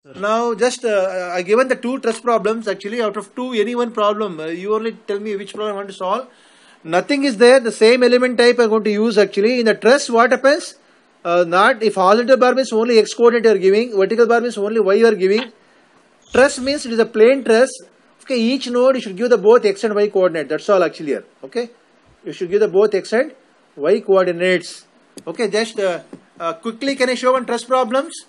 Now, just I given the two trust problems. Actually, out of two, any one problem, you only tell me which problem I want to solve. Nothing is there. The same element type I'm going to use. Actually, in the trust, what happens? Not if horizontal bar means only x coordinate you are giving, vertical bar means only y you are giving. Truss means it is a plain truss. Okay, each node you should give the both x and y coordinate. That's all actually here. Okay, you should give the both x and y coordinates. Okay, just quickly can I show one truss problems?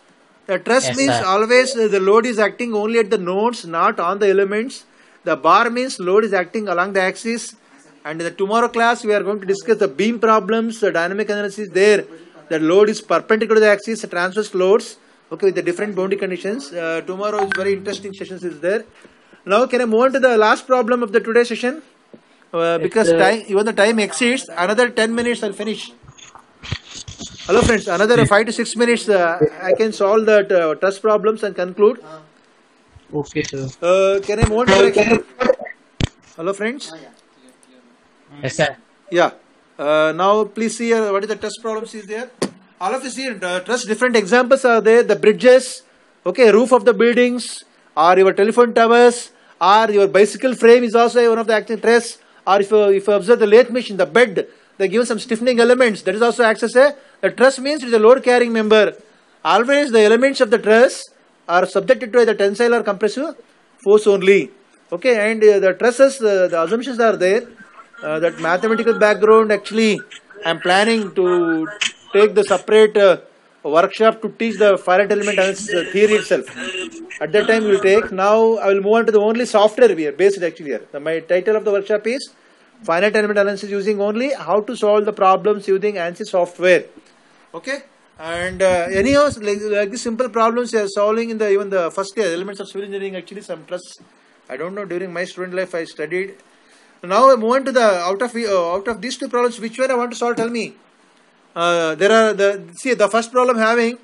The truss Yes, means sir. always the load is acting only at the nodes, not on the elements. The bar means load is acting along the axis. And in the tomorrow class we are going to discuss the beam problems, the dynamic analysis there. The load is perpendicular to the axis, the transverse loads. Okay, with the different boundary conditions. Tomorrow is very interesting sessions is there. Now can I move on to the last problem of the today session? Yes, Because sir. time, even the time exceeds, another 10 minutes I'll finish. Hello friends, another 5 to 6 minutes I can solve the trust problems and conclude. Okay, sir. Can I move on to the next? Hello friends? Yes, sir. Yeah. Now please see what is the trust problems is there. All of you see trust different examples are there. The bridges, okay, roof of the buildings, or your telephone towers, or your bicycle frame is also one of the acting truss. Or if you observe the lathe machine, the bed, they give some stiffening elements. That is also acts as the truss means it is a load carrying member. Always the elements of the truss are subjected to the tensile or compressive force only. Okay, and the trusses, the assumptions are there. That mathematical background actually I am planning to take the separate workshop to teach the finite element analysis theory itself. At that time we will take. Now I will move on to the only software we are based actually here. My title of the workshop is finite element analysis using only how to solve the problems using ANSYS software. Okay, and anyhow like these simple problems we are solving in the even the first year elements of civil engineering actually some trust. I don't know during my student life I studied. Now I move on to the out of these two problems, which one I want to solve? Tell me. There are the first problem having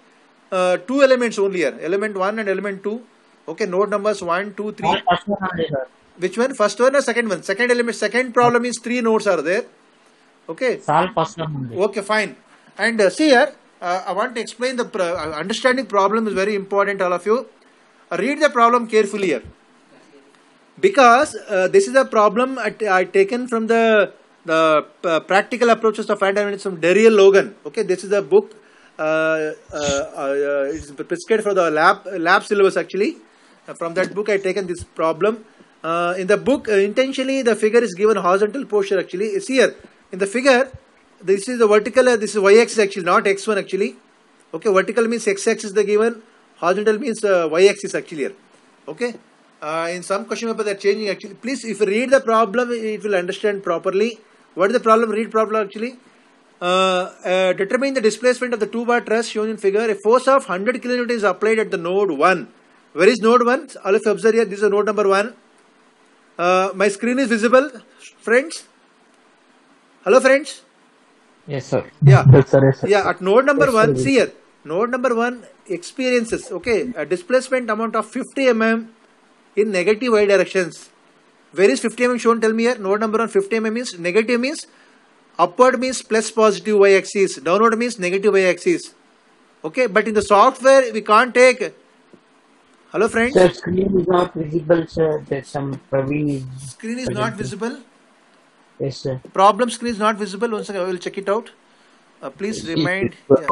two elements only here, element 1 and element 2. Okay, node numbers 1, 2, 3. All first one only, sir. Which one? First one or second one? Second element. Second problem is three nodes are there. Okay. All first one only. Okay, fine. And see here, I want to explain the understanding problem is very important. All of you, read the problem carefully here. Because this is a problem I taken from the practical approaches of finite analysis from Daryl Logan. Okay, this is a book. It's prescribed for the lab syllabus actually. From that book I taken this problem. In the book, intentionally the figure is given horizontal posture actually. It's here in the figure. This is the vertical. This is y-axis actually, not x1 actually. Okay, vertical means x-axis the given. Horizontal means y-axis actually here. Okay. In some question paper they are changing actually. Please, if you read the problem, it will understand properly. What is the problem? Read problem actually. Determine the displacement of the two-bar truss shown in figure. A force of 100 kN is applied at the node 1. Where is node 1? All of you observe here. This is node number 1. My screen is visible, friends. Hello, friends. Yes, sir. Yeah. Yes, sir. Yes, sir. Yeah. At node number Yes, 1, sir. see here. Node number 1 experiences. Okay, a displacement amount of 50 mm in negative y directions. Where is 50 mm shown? Tell me here. Node number 1, 50 mm means negative means upward means plus positive y axis, downward means negative y axis. Okay, but in the software we can't take. Hello friends. Sir, screen is not visible, sir. There's some Praveen is Screen is not visible. Yes, sir. Problem screen is not visible. Once again, I will check it out. Please remind. Yeah.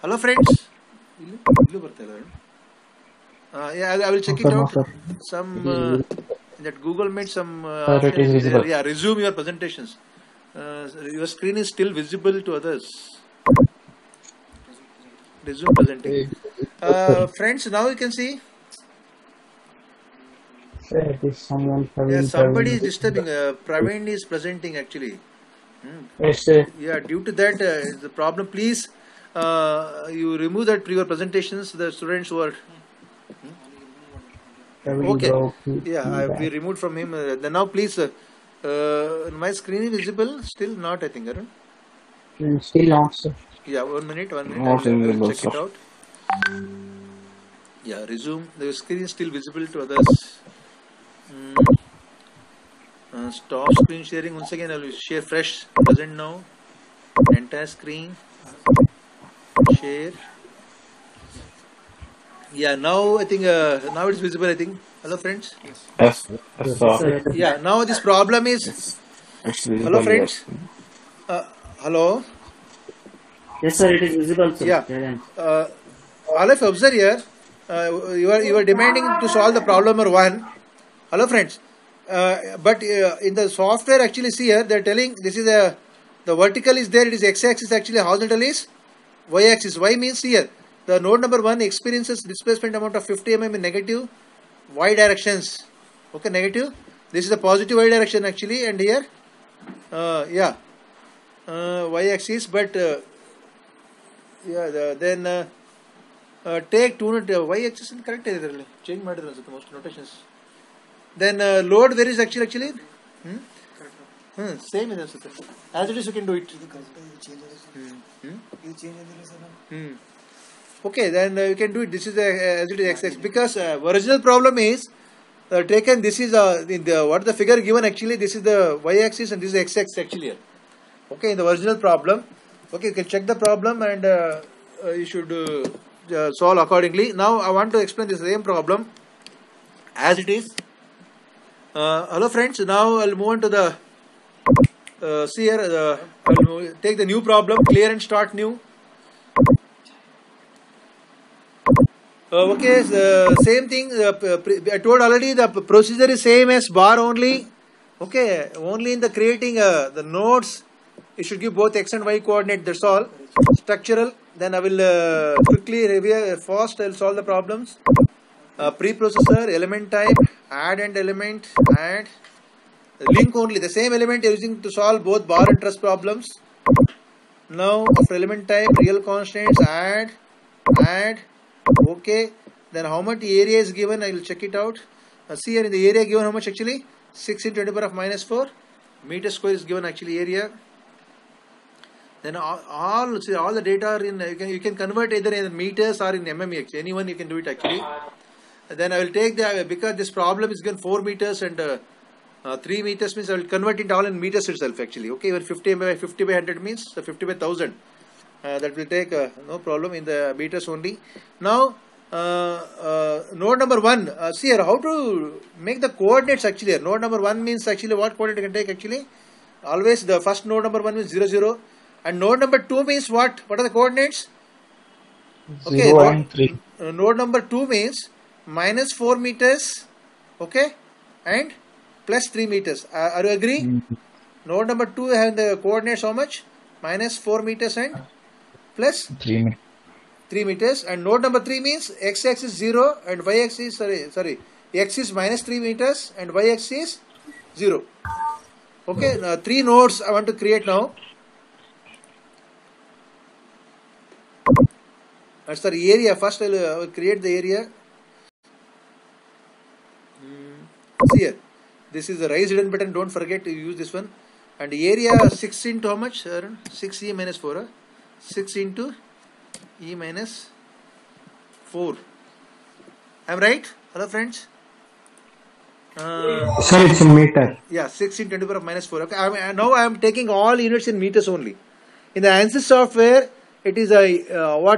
Hello friends. Yeah, I will check it No, out. sir. Some that Google made some Sir, it is visible. yeah, resume your presentations. Your screen is still visible to others. Resume presenting. Friends, now you can see. Sir, it is someone Praveen. Yeah, somebody is Praveen. disturbing. Praveen is presenting actually. Yes, sir. Yeah, due to that the problem. Please, you remove that your presentations. The students who are Praveen, okay. bro, Yeah, we removed from him. Then now, please, my screen is visible. Still not, I think. Arun? Still not, sir. Yeah, 1 minute. Not I will visible, check it sir. out. Yeah, resume. The screen is still visible to others. Stop screen sharing. Once again, I will share fresh. Present now. Entire screen. Share. Yeah, now I think now it's visible. I think. Hello, friends. Yes, Yes, so sir. Yeah, now this problem is. it's Hello, visible here. friends. Hello. Yes, sir. It is visible, sir. Yeah. Clear. All of you observe here. You are demanding to solve the problem number 1. Hello, friends. But in the software, actually, see here they're telling this is the vertical is there. It is x-axis. Actually, horizontal is y-axis. Y means here the node number 1 experiences displacement amount of 50 mm in negative y directions. Okay, negative. This is the positive y direction actually, and here, y-axis. But then take 2 y-axis and correct idರಲ್ಲಿ change ಮಾಡಿದ್ರೆ ಅನ್ಸುತ್ತೆ most notations. Then load where is actually same ಇದೆ ಅನ್ಸುತ್ತೆ. As it is you can do it. Okay, then you can do it. This is as it is x because original problem is taken. This is what the figure given actually. This is the y-axis and this is x-axis actually here. Okay, in the original problem. Okay, you can check the problem and you should solve accordingly. Now I want to explain the same problem as it is. Hello friends. Now I'll move on to the see here. I'll take the new problem. Clear and start new. Okay, same thing. I told already the procedure is same as bar only. Okay, only in the creating the nodes, you should give both x and y coordinate. That's all. Structural. Then I will quickly review. First, I will solve the problems. Preprocessor, element type, add and element, add. Link only. The same element you are using to solve both bar and truss problems. Now, after element type, real constants, add. Okay, then how much area is given? I will check it out. See here in the area given how much actually? 6 into 10 to the power of minus 4 meter square is given actually area. Then all the data are in. You can convert either in meters or in mm actually. Anyone you can do it actually. Then I will take because this problem is given 4 meters and 3 meters means I will convert it all in meters itself actually. Okay, even 50 by 100 means the 50 by 1000. That will take no problem in the meters only. Now node number 1, see here how to make the coordinates actually here. Node number 1 means actually what coordinate you can take actually. Always the first node number 1 means 0 0 and node number 2 means what are the coordinates? Okay, 0 and 3. Node number 2 means minus 4 meters, okay, and plus 3 meters. Are you agree? Node number 2 have the coordinates how much? Minus 4 meters and plus 3 meters. And node number 3 means x-axis 0 and y-axis sorry x is minus 3 meters and y-axis 0. Okay, now 3 nodes I want to create now. Sorry, area first. I will create the area. See here, this is the raise hidden button. Don't forget to use this one. And area 6 into how much? 6e minus 4. 6 into e minus 4. I'm right? Hello friends? Sir, it's in meter. Yeah, 6 into 10 to the power of minus 4. Okay, now I am taking all units in meters only. In the ANSYS software, it is a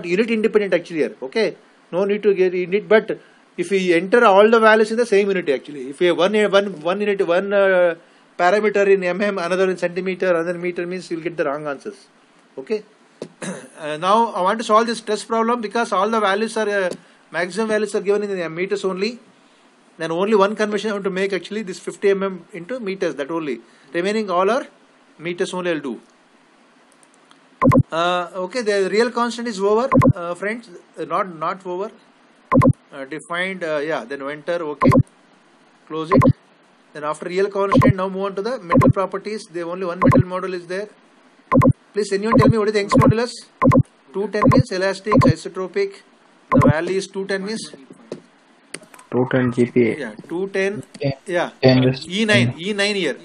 unit independent actually here. Okay, no need to get unit, but if we enter all the values in the same unit actually, if we have one unit, one parameter in mm, another in centimeter, another meter means you will get the wrong answers. Okay. Now I want to solve this stress problem because all the values are maximum values are given in the meters only. Then only one conversion I want to make actually this 50 mm into meters, that only. Remaining all are meters only I will do. Okay, the real constant is over, friends, not over. Defined, then enter, okay, close it. Then after real constant, now move on to the metal properties. There only one metal model is there. Please, anyone tell me what is the Young's modulus? 210 means elastic, isotropic. The value is 210 means 210 GPa. yeah, 210. Yeah, 10 E9 here.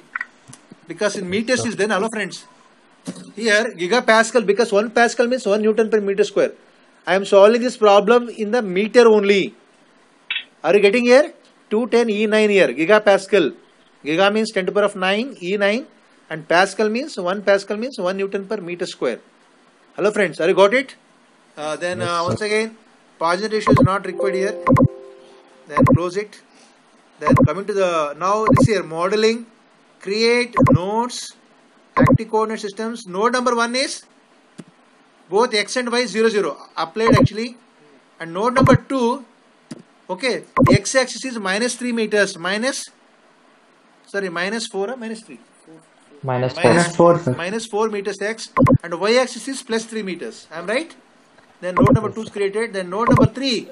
Because in meters is then, hello friends. Here gigapascal, because 1 pascal means 1 Newton per meter square. I am solving this problem in the meter only. Are you getting here? 210 E9 here, gigapascal. Giga means 10 to the power of 9, E9, and pascal means 1 pascal means 1 Newton per meter square. Hello friends, are you got it? Then Yes, sir. once again, Poisson ratio is not required here. Then close it. Then coming to the now this here modeling, create nodes, active coordinate systems. Node number 1 is both x and y 0 0 applied actually, and node number 2, okay, the x axis is -3 meters, minus 4 or -3, -4. Minus 4, sir. -4 meters x, and y axis is +3 meters. I am right? Then node number 2 is created. Then node number 3.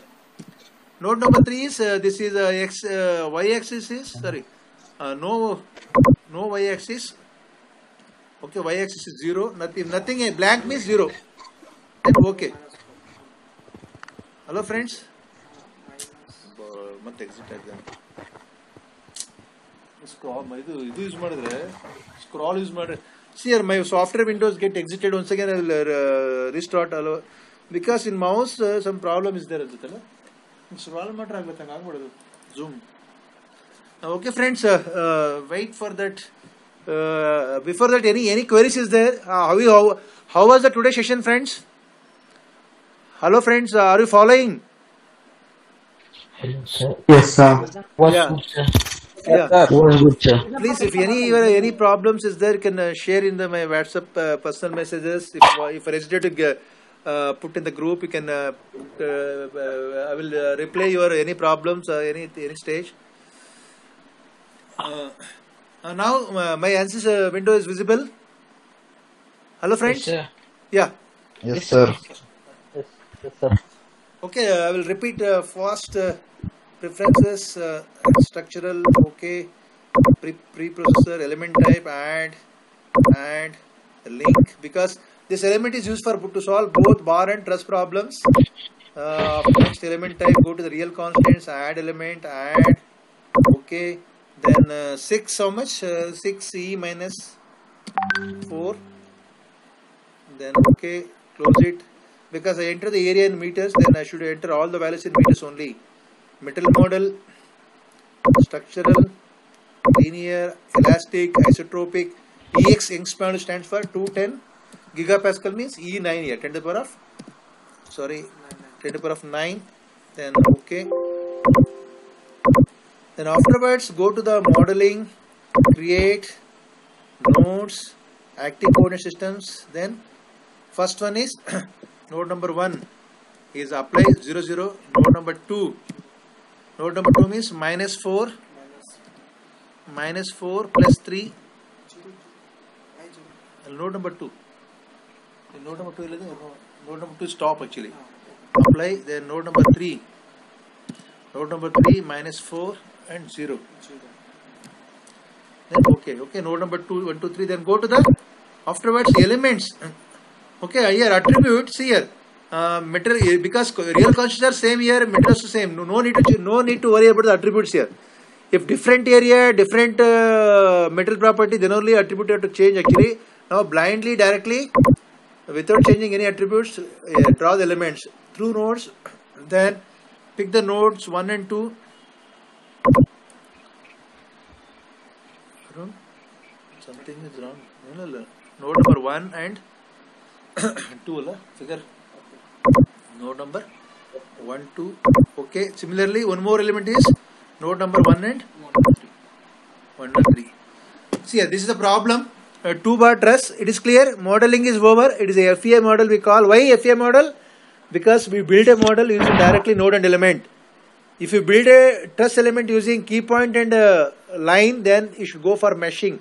Node number 3 is this is y axis is no y axis. Okay, y axis is 0. Nothing. Blank means 0. Then okay. Hello friends. ಮತ್ತೆ exit ಆಗಿದೆ. ಇದು use ಮಾಡಿದ್ರೆ scroll use ಮಾಡ್ರೆ see here my software windows get exited once again. I will restart hello because in mouse some problem is there ಅನ್ಸುತ್ತಲ್ಲ. Scroll ಮಾಡ್ರೆ ಆಗ್ಬೇಕು ಆಗ್ಬಿಡೋದು zoom. Okay friends, wait for that. Before that, any queries is there? How was the today session, friends? Hello friends, are you following? Hello, sir. Yes, sir. Was Yeah. good, sir. Yeah. Was good, sir. Please, if any problems is there, you can share in my WhatsApp personal messages. If I hesitate to put in the group, you can. I will reply your any problems any stage. Now my answers window is visible. Hello friends. Yes, sir. Yeah. Yes, sir. Yes, yes, sir. Okay, I will repeat fast. Preferences, structural, okay, preprocessor, element type, add link, because this element is used to solve both bar and truss problems. Next element type, go to the real constants, add element, add, okay, then 6, how much? 6e minus 4, then okay, close it, because I enter the area in meters, then I should enter all the values in meters only. Metal model, structural, linear, elastic, isotropic. EX Young's stands for 210 gigapascal, means E9 here, 10 to the power of 10 to the power of 9. Then okay. Then afterwards go to the modeling, create nodes, active coordinate systems. Then first one is node number 1 is apply 0 0. Node number 2. Node number 2 means -4 plus 3. Node number 2. Node number 2 node number 2 stop actually. Apply. Then node number 3. Node number 3 -4 and 0. Then okay. Node number 2 1 2 3. Then go to the afterwards elements. Okay, here attribute. See here. Material, because real constants are same here, metals are same. No need to worry about the attributes here. If different area, different metal property, then only attribute have to change actually. Now blindly, directly, without changing any attributes, draw the elements through nodes. Then pick the nodes 1 and 2. Something is wrong. Node number 1 and 2 figure. Node number 1 2. Okay, similarly one more element is node number 1 and 3. See here, this is the problem. 2-bar truss. It is clear. Modeling is over. It is a FEA model we call. Why FEA model? Because we build a model using directly node and element. If you build a truss element using key point and line, then you should go for meshing.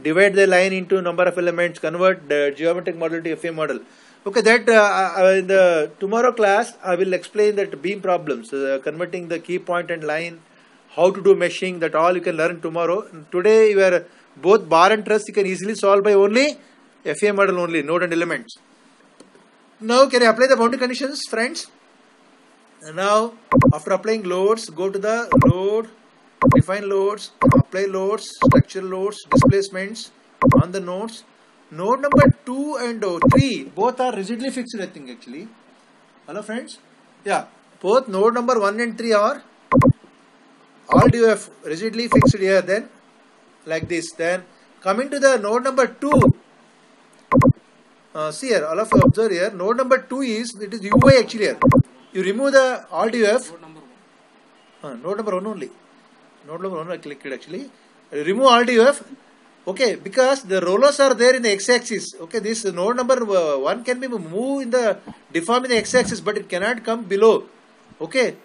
Divide the line into number of elements. Convert the geometric model to FEA model. Okay, that in the tomorrow class I will explain that beam problems, converting the key point and line, how to do meshing. That all you can learn tomorrow. Today you are both bar and truss you can easily solve by only FEA model only, node and elements. Now can I apply the boundary conditions, friends? And now after applying loads, go to the load, define loads, apply loads, structural loads, displacements on the nodes. Node number 2 and 3 both are rigidly fixed, I think actually. Hello friends? Yeah, both node number 1 and 3 are all DOF rigidly fixed here, then like this. Then coming to the node number 2, See here, all of you observe here. Node number 2 is, it is UI actually here. You remove the alt UF. Node number 1 only. Node number 1 I clicked actually. Remove alt UF. Okay, because the rollers are there in the x-axis. Okay, this node number 1 can be moved in the deform in the x-axis, but it cannot come below. Okay,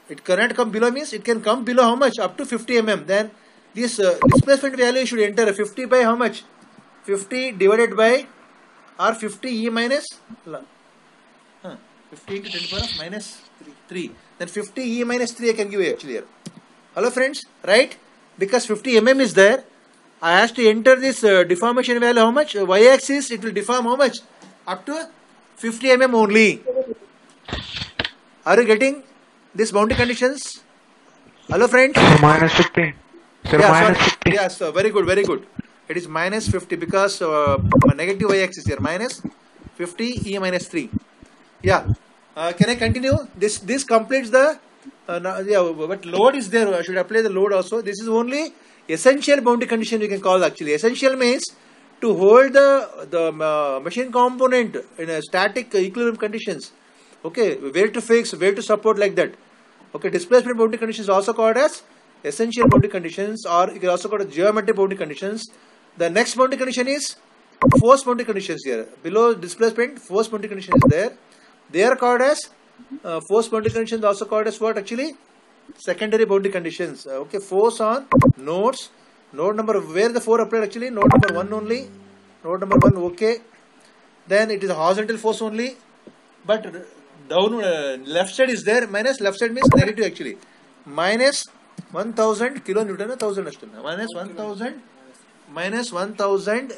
it cannot come below means it can come below how much? Up to 50 mm. Then this displacement value should enter 50 by how much? 50 divided by or 50 e minus 50 into 10 to the power of minus 3. Then 50 e minus 3 I can give you actually here. Hello friends, right? Because 50 mm is there, I have to enter this deformation value how much? Y-axis it will deform how much? Up to 50 mm only. Are you getting this boundary conditions? Hello friends? Minus 15. Sir, Yeah, minus sorry. 15. Yes, very good, very good. It is minus 50 because negative y-axis here, minus 50 e minus 3. Yeah. Can I continue? This completes the, yeah, but load is there. I should apply the load also. This is only essential boundary condition we can call actually. Essential means to hold the machine component in a static equilibrium conditions. Okay, where to fix, where to support, like that. Okay, displacement boundary conditions also called as essential boundary conditions, or you can also call it geometric boundary conditions. The next boundary condition is force boundary conditions here. Below displacement, force boundary condition is there. They are called as force boundary conditions, also called as what actually? Secondary boundary conditions. Okay, force on nodes. Node number, where the 4 applied actually? Node number 1 only. Node number 1, okay. Then it is a horizontal force only. But down left side is there, minus left side means negative actually. Minus 1000 kilonewton, 1000 ashton. Minus 1000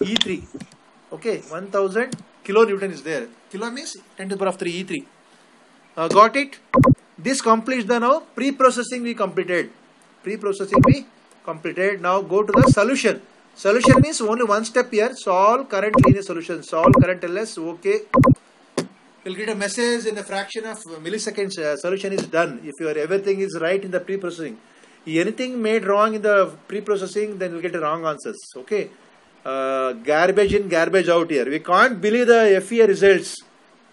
E3. Okay, 1000 kilonewton is there. Kilo means 10 to the power of 3 E3. Got it? This completes the now pre-processing we completed. Pre-processing we completed. Now go to the solution. Solution means only one step here. Solve current linear solution. Solve current LS. Okay. You'll get a message in a fraction of milliseconds. Solution is done. If your everything is right in the pre-processing. Anything made wrong in the pre-processing, then you'll get the wrong answers. Okay. Garbage in, garbage out here. We can't believe the FEA results.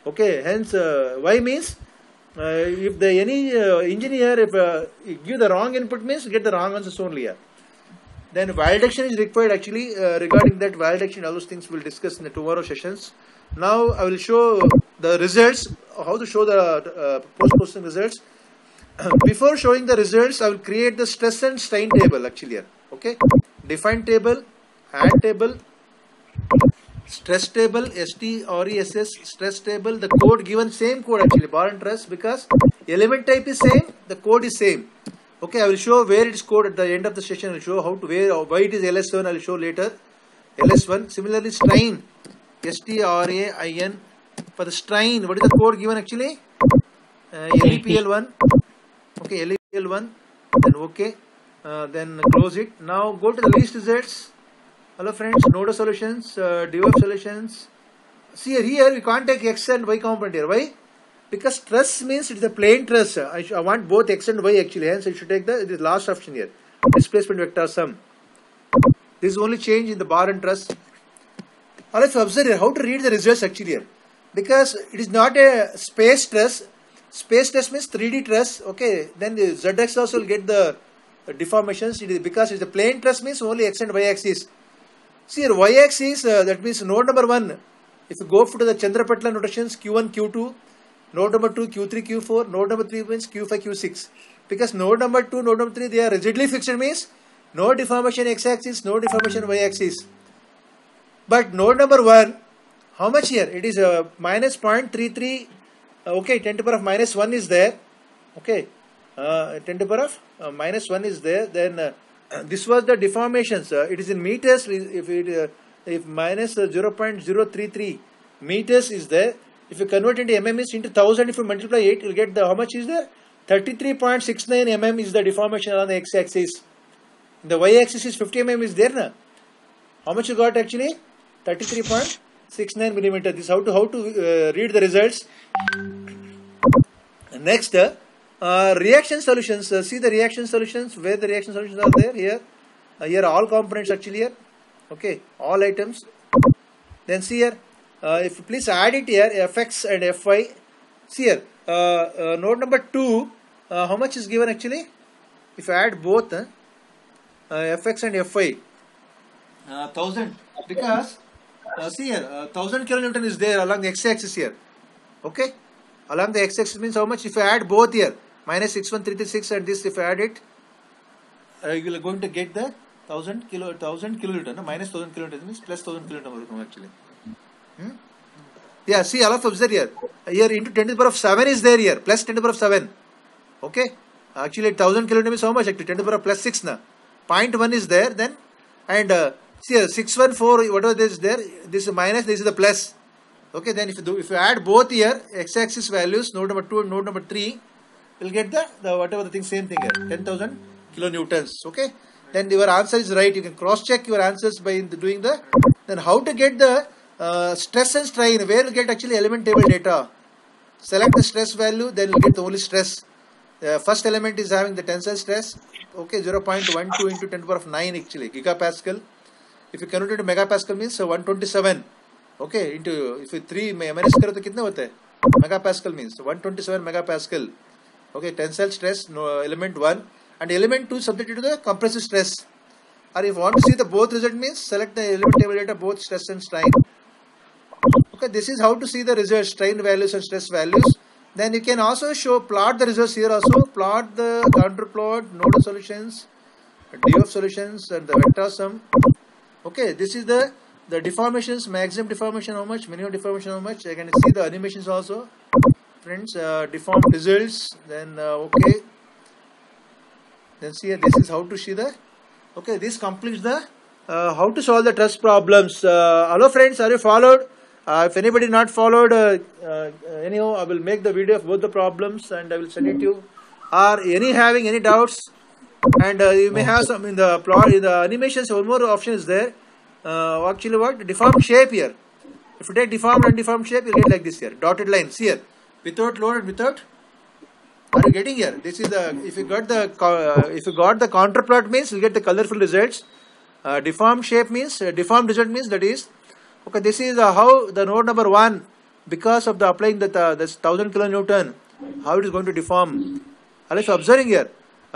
Okay. Hence, why means if any engineer give the wrong input means get the wrong answers only here. Then validation is required actually. Regarding that validation, all those things we'll discuss in the tomorrow sessions. Now I will show the results, how to show the post-processing results. Before showing the results, I will create the stress and strain table actually here. Okay, define table, add table, stress table, STRESS stress table. The code given same code actually, bar and truss, because element type is same, the code is same. Okay, I will show where it is code at the end of the session. I will show how to why it is LS1. I will show later. LS1. Similarly, strain, STRAIN. For the strain, what is the code given actually? LEPL1. Okay, LEPL1. Then okay. Then close it. Now go to the list results. Hello friends, node solutions, DevOps solutions. See here we can't take X and Y component here. Why? Because truss means it is a plain truss. I want both X and Y actually. Hence I should take the last option here. Displacement vector sum. This is only change in the bar and truss. Or if you observe here, how to read the results actually here. Because it is not a space truss. Space truss means 3D truss. Okay, then the ZX also will get the deformations. It is because it's a plain truss means only X and Y axis. See here, y-axis, that means node number 1. If you go to the Chandrapatla notations, Q1, Q2, node number 2, Q3, Q4, node number 3 means Q5, Q6. Because node number 2, node number 3, they are rigidly fixed means no deformation x-axis, no deformation y-axis. But node number 1, how much here? It is minus 0.33, okay, 10 to the power of minus 1 is there. Okay, 10 to the power of minus 1 is there. Then this was the deformations. It is in meters. If minus 0.033 meters is there, if you convert into mm is into 1000, if you multiply 8, you will get the how much is there? 33.69 mm is the deformation on the x-axis. The y-axis is 50 mm is there na? How much you got actually? 33.69 millimeter. This is how to read the results. Next. Reaction solutions. See the reaction solutions, where the reaction solutions are there. Here all components actually here. Okay, all items. Then see here, if you please add it here, fx and fy. See here, node number 2, how much is given actually? If you add both, fx and fy, 1000, because see here, 1000 kilonewton is there along the x-axis here. Okay, along the x-axis means how much? If you add both here, minus 61336 and this, if you add it, you are going to get the 1000 kilonewton. No? Minus 1000 kilonewton means plus 1000 kilonewton actually. Yeah, see, all of observe here. Here into 10 to the power of 7 is there here, plus 10 to the power of 7. Okay, actually 1000 kilonewton is how much? Actually 10 to the power of plus 6 na. 0.1 is there then, and see here 614 whatever this is there. This is minus, this is the plus. Okay, then if you add both here, x-axis values, node number 2 and node number 3, you'll get the whatever the thing, same thing here, 10,000 kilonewtons. Okay, then your answer is right. You can cross check your answers by doing the. Then how to get the stress and strain? Where you get actually element table data? Select the stress value, then you get the only stress. First element is having the tensile stress. Okay, 0.12 into 10 to the power of 9 actually gigapascal. If you convert it to megapascal means 127. Okay, into if you 3 minus करो तो कितना होता है? Megapascal means 127 megapascal. Okay, tensile stress, no, element 1 and element 2 subjected to the compressive stress. Or if you want to see the both result means select the element table data, both stress and strain. Okay, this is how to see the results, strain values and stress values. Then you can also plot the results here also, plot the counter plot, nodal solutions, DF solutions and the vector sum. Okay, this is the deformations, maximum deformation how much, minimum deformation how much. I can see the animations also. Friends, deformed results, then okay. Then see here, this is how to see the, okay, this completes the how to solve the truss problems. Hello friends, are you followed? If anybody not followed, anyhow, I will make the video of both the problems and I will send it to you. Or having any doubts, and you may have some in the plot, in the animations, one more option is there. Actually what? Deformed shape here. If you take deformed and undeformed shape, you get like this here. Dotted lines here. Without load and without. Are you getting here? This is the, if you got the counter plot means you get the colorful results. Deformed shape means, deformed result means that is, okay, this is how the node number 1, because of the applying this 1000 kilonewton, how it is going to deform. Unless you observing here,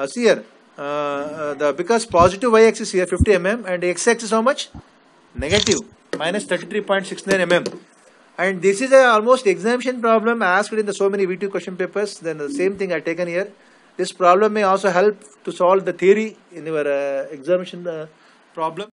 see here, because positive y-axis here 50 mm and x-axis how much? Negative, minus 33.69 mm. And this is a almost examination problem asked in the so many V2 question papers. Then the same thing I taken here. This problem may also help to solve the theory in your examination problem.